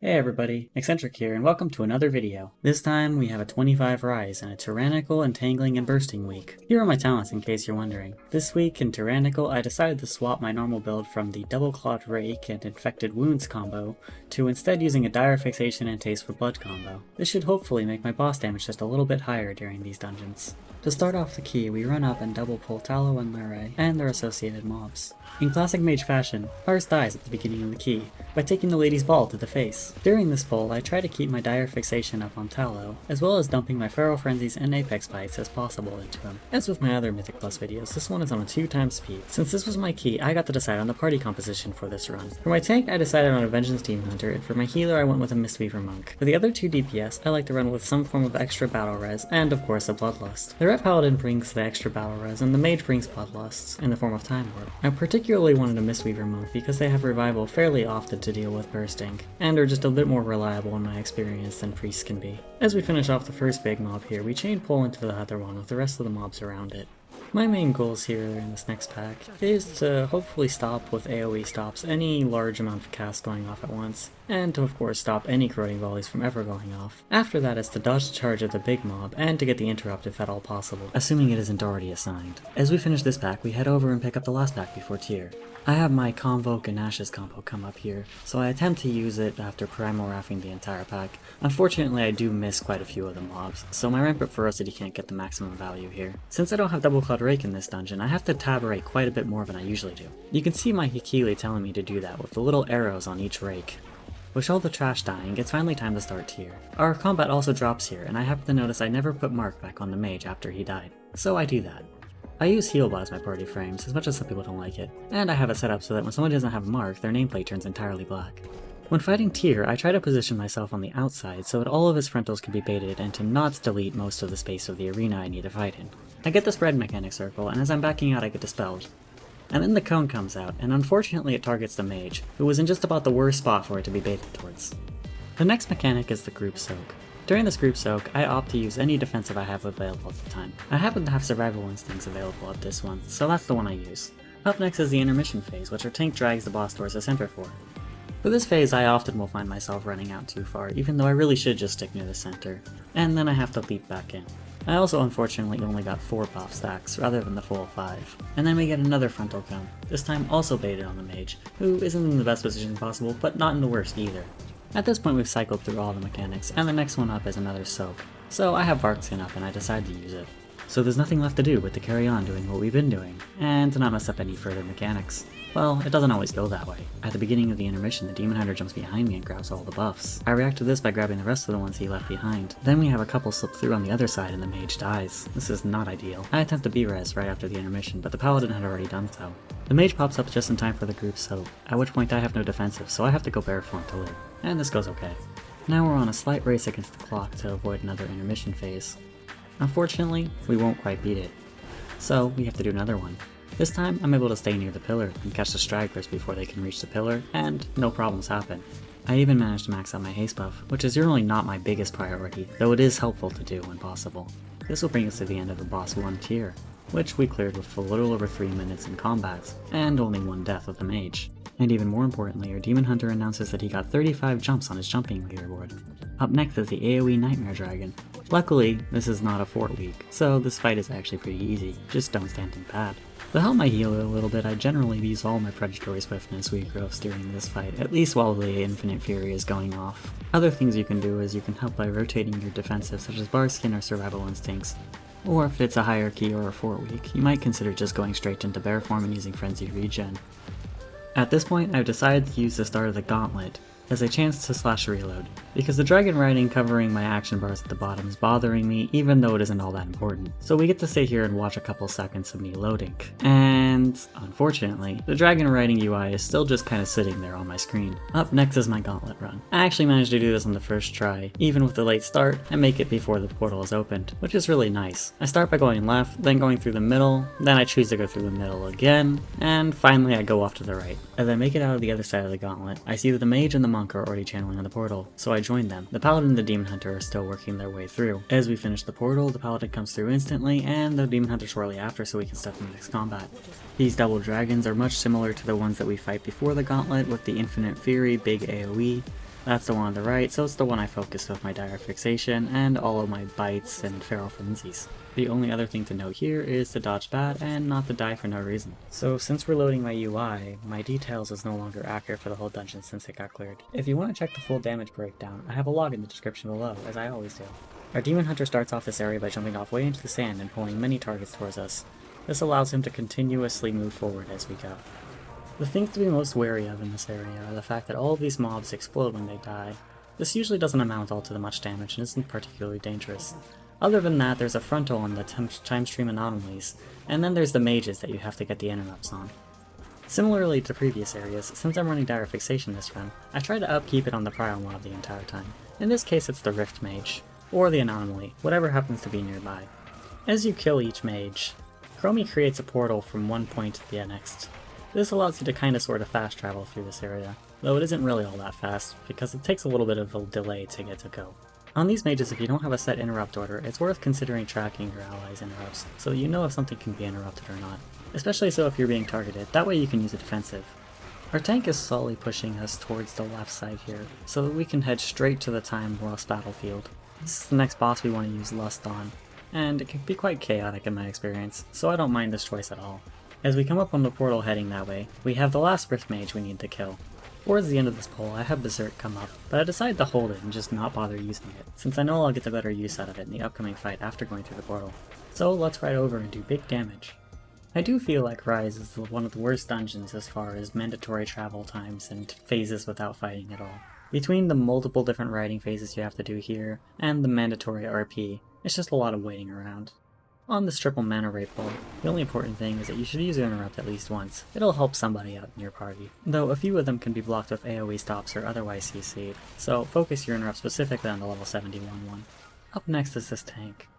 Hey everybody, Eccentric here, and welcome to another video. This time we have a 25 rise and a Tyrannical, Entangling, and Bursting week. Here are my talents in case you're wondering. This week in Tyrannical, I decided to swap my normal build from the Double Clawed Rake and Infected Wounds combo to instead using a Dire Fixation and Taste for Blood combo. This should hopefully make my boss damage just a little bit higher during these dungeons. To start off the key, we run up and double pull Tallow and Luray, and their associated mobs. In classic mage fashion, Pars dies at the beginning of the key, by taking the lady's ball to the face. During this pull, I try to keep my Dire Fixation up on Tallow, as well as dumping my Feral Frenzies and Apex Bites as possible into him. As with my other Mythic Plus videos, this one is on a 2x speed. Since this was my key, I got to decide on the party composition for this run. For my tank, I decided on a Vengeance Demon Hunter, and for my healer, I went with a Mistweaver Monk. For the other two DPS, I like to run with some form of extra battle res, and of course a Bloodlust. The Ret Paladin brings the extra battle res, and the Mage brings Bloodlusts, in the form of Time Warp. I particularly wanted a Mistweaver Monk because they have revival fairly often to deal with bursting, and are just a bit more reliable in my experience than priests can be. As we finish off the first big mob here, we chain pull into the other one with the rest of the mobs around it. My main goals here in this next pack is to hopefully stop with AoE stops any large amount of casts going off at once, and to of course stop any corroding volleys from ever going off. After that is to dodge the charge of the big mob, and to get the interrupt if at all possible, assuming it isn't already assigned. As we finish this pack, we head over and pick up the last pack before tier. I have my Convoke and Ashes combo come up here, so I attempt to use it after Primal Raffing the entire pack. Unfortunately, I do miss quite a few of the mobs, so my Rampant Ferocity can't get the maximum value here. Since I don't have Double Clawed Rake in this dungeon, I have to tab rake quite a bit more than I usually do. You can see my Hekili telling me to do that with the little arrows on each rake. With all the trash dying, it's finally time to start tier. Our combat also drops here, and I happen to notice I never put Mark back on the mage after he died, so I do that. I use Healbot as my party frames, as much as some people don't like it, and I have it set up so that when someone doesn't have Mark, their nameplate turns entirely black. When fighting tier, I try to position myself on the outside so that all of his frontals can be baited and to not delete most of the space of the arena I need to fight in. I get the spread mechanic circle, and as I'm backing out I get dispelled. And then the cone comes out, and unfortunately it targets the mage, who was in just about the worst spot for it to be baited towards. The next mechanic is the group soak. During this group soak, I opt to use any defensive I have available at the time. I happen to have survival instincts available at this one, so that's the one I use. Up next is the intermission phase, which our tank drags the boss towards the center for. For this phase, I often will find myself running out too far, even though I really should just stick near the center, and then I have to leap back in. I also unfortunately only got 4 buff stacks, rather than the full 5. And then we get another frontal cone, this time also baited on the mage, who isn't in the best position possible, but not in the worst either. At this point we've cycled through all the mechanics, and the next one up is another soak. So I have Bark Skin up and I decide to use it. So there's nothing left to do but to carry on doing what we've been doing, and to not mess up any further mechanics. Well, it doesn't always go that way. At the beginning of the intermission, the Demon Hunter jumps behind me and grabs all the buffs. I react to this by grabbing the rest of the ones he left behind. Then we have a couple slip through on the other side and the mage dies. This is not ideal. I attempt to B-res right after the intermission, but the paladin had already done so. The mage pops up just in time for the group soak, at which point I have no defensive, so I have to go bare form to live. And this goes okay. Now we're on a slight race against the clock to avoid another intermission phase. Unfortunately, we won't quite beat it. So we have to do another one. This time, I'm able to stay near the pillar and catch the stragglers before they can reach the pillar, and no problems happen. I even managed to max out my haste buff, which is generally not my biggest priority, though it is helpful to do when possible. This will bring us to the end of the boss 1 tier, which we cleared with a little over 3 minutes in combat, and only 1 death of the mage. And even more importantly, our Demon Hunter announces that he got 35 jumps on his jumping leaderboard. Up next is the AoE Nightmare Dragon. Luckily, this is not a fort week, so this fight is actually pretty easy, just don't stand in pad. To help my healer a little bit, I generally use all my Predatory Swiftness regrowths during this fight, at least while the Infinite Fury is going off. Other things you can do is you can help by rotating your defensive such as Bark Skin or Survival Instincts. Or if it's a hierarchy or a fort week, you might consider just going straight into bear form and using Frenzied Regen. At this point, I've decided to use the start of the Gauntlet as a chance to slash reload, because the dragon riding covering my action bars at the bottom is bothering me even though it isn't all that important. So we get to sit here and watch a couple seconds of me loading. And unfortunately, the dragon riding UI is still just kind of sitting there on my screen. Up next is my Gauntlet Run. I actually managed to do this on the first try, even with the late start, and make it before the portal is opened, which is really nice. I start by going left, then going through the middle, then I choose to go through the middle again, and finally I go off to the right. As I make it out of the other side of the gauntlet, I see that the mage and the monk are already channeling on the portal, so I join them. The paladin and the demon hunter are still working their way through. As we finish the portal, the paladin comes through instantly, and the demon hunter shortly after, so we can start the next combat. These double dragons are much similar to the ones that we fight before the gauntlet, with the infinite fury, big AoE, That's the one on the right, so it's the one I focus with my dire fixation and all of my bites and feral frenzies. The only other thing to note here is to dodge bat and not to die for no reason. So since we're loading my UI, my details is no longer accurate for the whole dungeon since it got cleared. If you want to check the full damage breakdown, I have a log in the description below, as I always do. Our demon hunter starts off this area by jumping off way into the sand and pulling many targets towards us. This allows him to continuously move forward as we go. The things to be most wary of in this area are the fact that all of these mobs explode when they die. This usually doesn't amount all to that much damage and isn't particularly dangerous. Other than that, there's a frontal on the time stream anomalies, and then there's the mages that you have to get the interrupts on. Similarly to previous areas, since I'm running dire fixation this run, I try to upkeep it on the prio mob the entire time. In this case it's the rift mage, or the anomaly, whatever happens to be nearby. As you kill each mage, Chromie creates a portal from one point to the next. This allows you to kinda sorta fast travel through this area, though it isn't really all that fast, because it takes a little bit of a delay to get to go. On these mages, if you don't have a set interrupt order, it's worth considering tracking your allies' interrupts, so that you know if something can be interrupted or not. Especially so if you're being targeted, that way you can use a defensive. Our tank is slowly pushing us towards the left side here, so that we can head straight to the Time Lost battlefield. This is the next boss we want to use Lust on, and it can be quite chaotic in my experience, so I don't mind this choice at all. As we come up on the portal heading that way, we have the last Rift Mage we need to kill. Towards the end of this pull, I have Berserk come up, but I decided to hold it and just not bother using it, since I know I'll get the better use out of it in the upcoming fight after going through the portal. So let's ride over and do big damage. I do feel like Rise is one of the worst dungeons as far as mandatory travel times and phases without fighting at all. Between the multiple different riding phases you have to do here, and the mandatory RP, it's just a lot of waiting around. On this triple mana rate pull, the only important thing is that you should use your interrupt at least once. It'll help somebody out in your party, though a few of them can be blocked with AoE stops or otherwise CC'd, so focus your interrupt specifically on the level 71 one. Up next is this tank.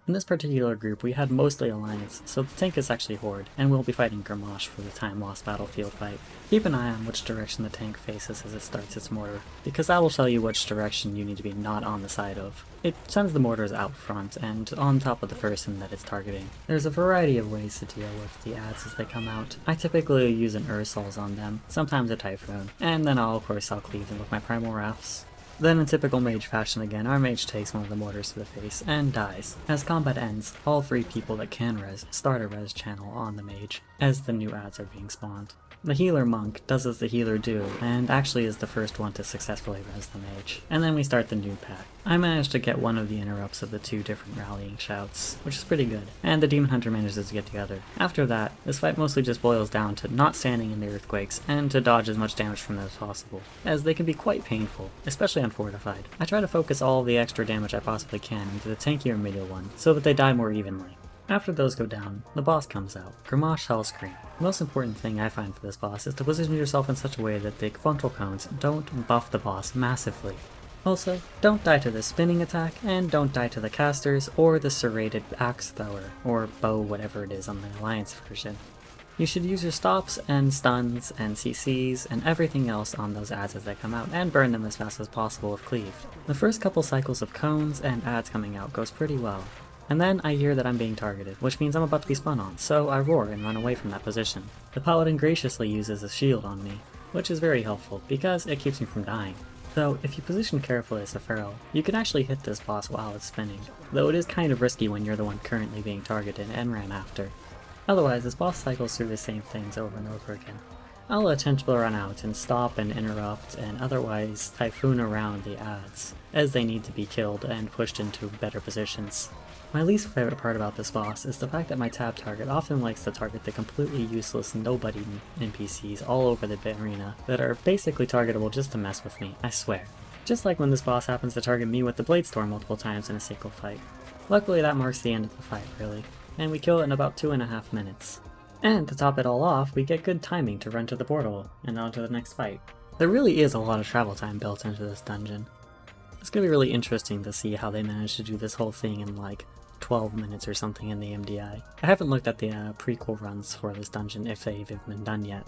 In this particular group we had mostly Alliance, so the tank is actually Horde, and we'll be fighting Gamash for the Time Lost battlefield fight. Keep an eye on which direction the tank faces as it starts its mortar, because that will tell you which direction you need to be not on the side of. It sends the mortars out front and on top of the person that it's targeting. There's a variety of ways to deal with the adds as they come out. I typically use an Ursuls on them, sometimes a Typhoon, and then of course I'll cleave them with my Primal Wraths. Then in typical mage fashion again, our mage takes one of the mortars to the face and dies. As combat ends, all 3 people that can res start a res channel on the mage, as the new adds are being spawned. The healer monk does as the healer do, and actually is the first one to successfully res the mage. And then we start the new pack. I managed to get one of the interrupts of the 2 different rallying shouts, which is pretty good, and the demon hunter manages to get the other. After that, this fight mostly just boils down to not standing in the earthquakes, and to dodge as much damage from them as possible, as they can be quite painful, especially unfortified. I try to focus all the extra damage I possibly can into the tankier middle one, so that they die more evenly. After those go down, the boss comes out, Gamash Hellscream. The most important thing I find for this boss is to position yourself in such a way that the frontal cones don't buff the boss massively. Also, don't die to the spinning attack, and don't die to the casters or the serrated axe thrower, or bow whatever it is on the Alliance version. You should use your stops and stuns and CCs and everything else on those adds as they come out, and burn them as fast as possible if cleaved. The first couple cycles of cones and adds coming out goes pretty well. And then I hear that I'm being targeted, which means I'm about to be spun on, so I roar and run away from that position. The paladin graciously uses a shield on me, which is very helpful because it keeps me from dying. Though, if you position carefully as a feral, you can actually hit this boss while it's spinning, though it is kind of risky when you're the one currently being targeted and ran after. Otherwise, this boss cycles through the same things over and over again. I'll attempt to run out and stop and interrupt and otherwise typhoon around the adds, as they need to be killed and pushed into better positions. My least favorite part about this boss is the fact that my tab target often likes to target the completely useless nobody NPCs all over the arena that are basically targetable just to mess with me, I swear. Just like when this boss happens to target me with the Bladestorm multiple times in a single fight. Luckily that marks the end of the fight, really, and we kill it in about 2.5 minutes. And to top it all off, we get good timing to run to the portal and on to the next fight. There really is a lot of travel time built into this dungeon. It's gonna be really interesting to see how they managed to do this whole thing in like 12 minutes or something in the MDI. I haven't looked at the prequel runs for this dungeon if they've even been done yet.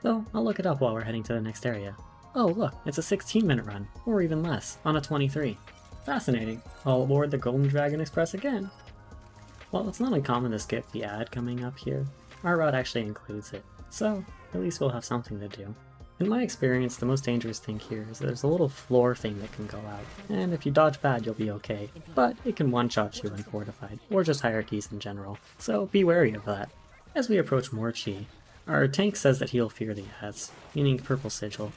Though, I'll look it up while we're heading to the next area. Oh look, it's a 16-minute run, or even less, on a 23. Fascinating. All aboard the Golden Dragon Express again. Well, it's not uncommon to skip the ad coming up here. Our route actually includes it, so at least we'll have something to do. In my experience, the most dangerous thing here is there's a little floor thing that can go out, and if you dodge bad you'll be okay, but it can one-shot you when fortified, or just hierarchies in general, so be wary of that. As we approach Morchi, our tank says that he'll fear the ads, meaning purple sigil.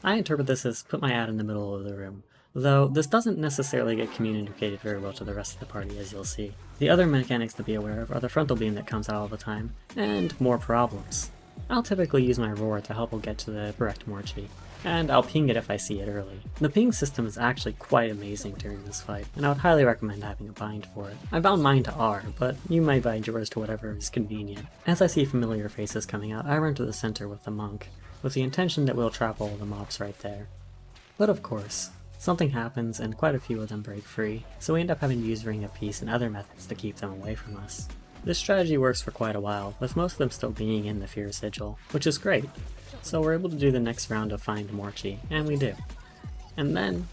I interpret this as put my ad in the middle of the room, though this doesn't necessarily get communicated very well to the rest of the party, as you'll see. The other mechanics to be aware of are the frontal beam that comes out all the time, and more problems. I'll typically use my roar to help get to the correct Morchi, and I'll ping it if I see it early. The ping system is actually quite amazing during this fight, and I would highly recommend having a bind for it. I bound mine to R, but you might bind yours to whatever is convenient. As I see familiar faces coming out, I run to the center with the monk, with the intention that we'll trap all the mobs right there. But of course, something happens and quite a few of them break free, so we end up having to use Ring of Peace and other methods to keep them away from us. This strategy works for quite a while, with most of them still being in the Fear Sigil, which is great, so we're able to do the next round of Find Morchi, and we do. And then,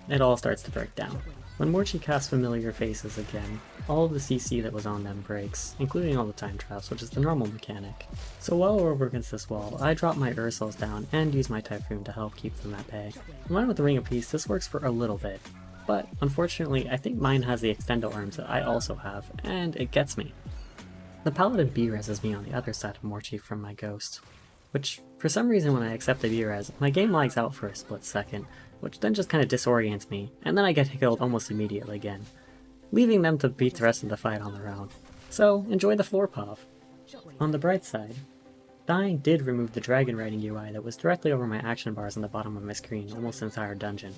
it all starts to break down. When Morchi casts familiar faces again, all of the CC that was on them breaks, including all the time traps, which is the normal mechanic. So while we're over against this wall, I drop my Ursals down and use my Typhoon to help keep them at bay. Combined with the Ring of Peace, this works for a little bit, but unfortunately I think mine has the extendo arms that I also have, and it gets me. The Paladin B-reses me on the other side of Morchi from my Ghost, which for some reason when I accept a B-res, my game lags out for a split second, which then just kind of disorients me, and then I get killed almost immediately again, leaving them to beat the rest of the fight on their own. So enjoy the floor pov. On the bright side, dying did remove the dragon riding UI that was directly over my action bars on the bottom of my screen almost the entire dungeon.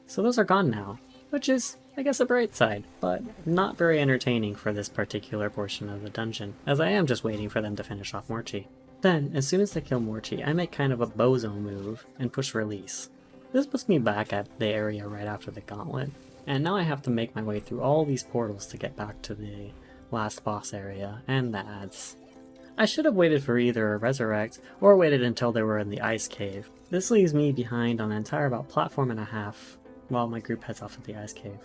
So those are gone now, which is, I guess, a bright side, but not very entertaining for this particular portion of the dungeon, as I am just waiting for them to finish off Morchi. Then, as soon as they kill Morchi, I make kind of a bozo move and push release. This puts me back at the area right after the Gauntlet, and now I have to make my way through all these portals to get back to the last boss area and the ads. I should have waited for either a resurrect or waited until they were in the ice cave. This leaves me behind on an entire about platform and a half while my group heads off to the ice cave.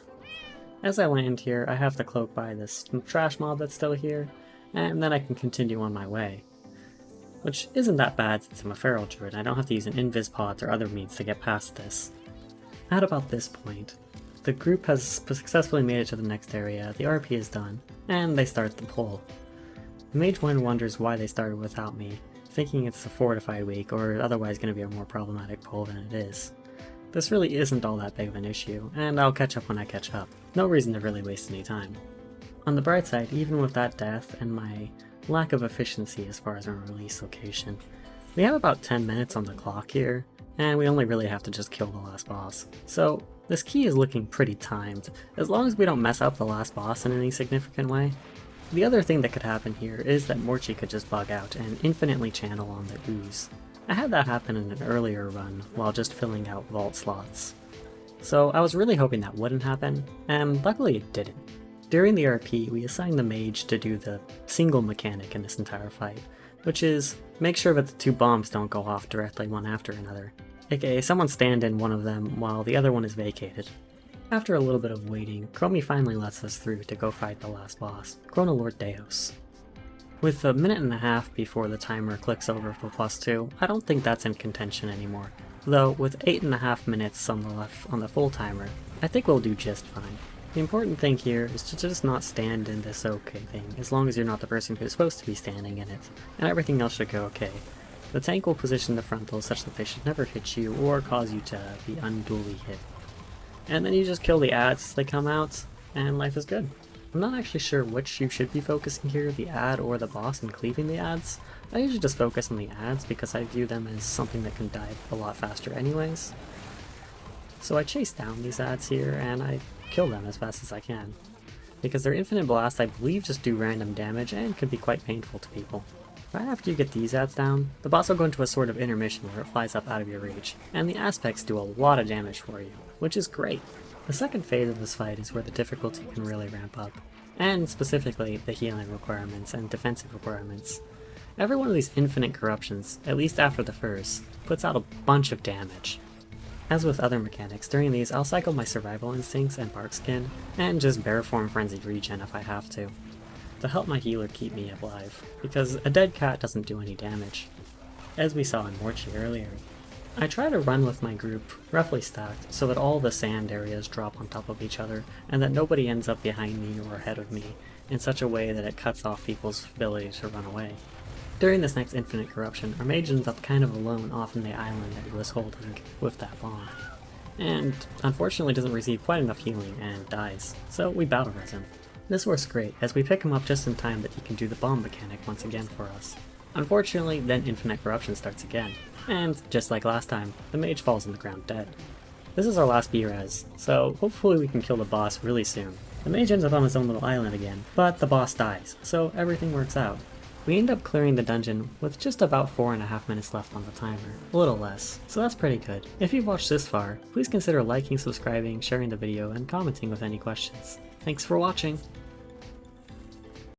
As I land here, I have to cloak by this trash mob that's still here, and then I can continue on my way. Which isn't that bad since I'm a feral druid and I don't have to use an invis pods or other means to get past this. At about this point, the group has successfully made it to the next area, the RP is done, and they start the pull. Mage 1 wonders why they started without me, thinking it's a fortified week or otherwise going to be a more problematic pull than it is. This really isn't all that big of an issue, and I'll catch up when I catch up. No reason to really waste any time. On the bright side, even with that death and my lack of efficiency as far as our release location, we have about 10 minutes on the clock here, and we only really have to just kill the last boss. So this key is looking pretty timed, as long as we don't mess up the last boss in any significant way. The other thing that could happen here is that Morchi could just bug out and infinitely channel on the ooze. I had that happen in an earlier run while just filling out vault slots. So I was really hoping that wouldn't happen, and luckily it didn't. During the RP, we assigned the mage to do the single mechanic in this entire fight, which is make sure that the two bombs don't go off directly one after another, aka someone stand in one of them while the other one is vacated. After a little bit of waiting, Chromie finally lets us through to go fight the last boss, Chronoloord Deios. With a minute and a half before the timer clicks over for +2, I don't think that's in contention anymore, though with 8.5 minutes on the full timer, I think we'll do just fine. The important thing here is to just not stand in this okay thing, as long as you're not the person who's supposed to be standing in it, and everything else should go okay. The tank will position the frontals such that they should never hit you or cause you to be unduly hit. And then you just kill the ads as they come out, and life is good. I'm not actually sure which you should be focusing here, the ad or the boss, and cleaving the ads. I usually just focus on the ads because I view them as something that can dive a lot faster anyways. So I chase down these ads here and I kill them as fast as I can, because their infinite blasts I believe just do random damage and can be quite painful to people. Right after you get these ads down, the boss will go into a sort of intermission where it flies up out of your reach, and the aspects do a lot of damage for you, which is great. The second phase of this fight is where the difficulty can really ramp up, and specifically the healing requirements and defensive requirements. Every one of these infinite corruptions, at least after the first, puts out a bunch of damage. As with other mechanics, during these I'll cycle my survival instincts and bark skin, and just bare form frenzied regen if I have to help my healer keep me alive, because a dead cat doesn't do any damage. as we saw in Morchi earlier. I try to run with my group roughly stacked so that all the sand areas drop on top of each other and that nobody ends up behind me or ahead of me in such a way that it cuts off people's ability to run away. During this next Infinite Corruption, our mage ends up kind of alone off in the island that he was holding with that bomb, and unfortunately doesn't receive quite enough healing and dies, so we battle res him. This works great, as we pick him up just in time that he can do the bomb mechanic once again for us. Unfortunately, then Infinite Corruption starts again, and just like last time, the mage falls on the ground dead. This is our last B-res, so hopefully we can kill the boss really soon. The mage ends up on his own little island again, but the boss dies, so everything works out. We end up clearing the dungeon with just about 4.5 minutes left on the timer, a little less, so that's pretty good. If you've watched this far, please consider liking, subscribing, sharing the video, and commenting with any questions. Thanks for watching!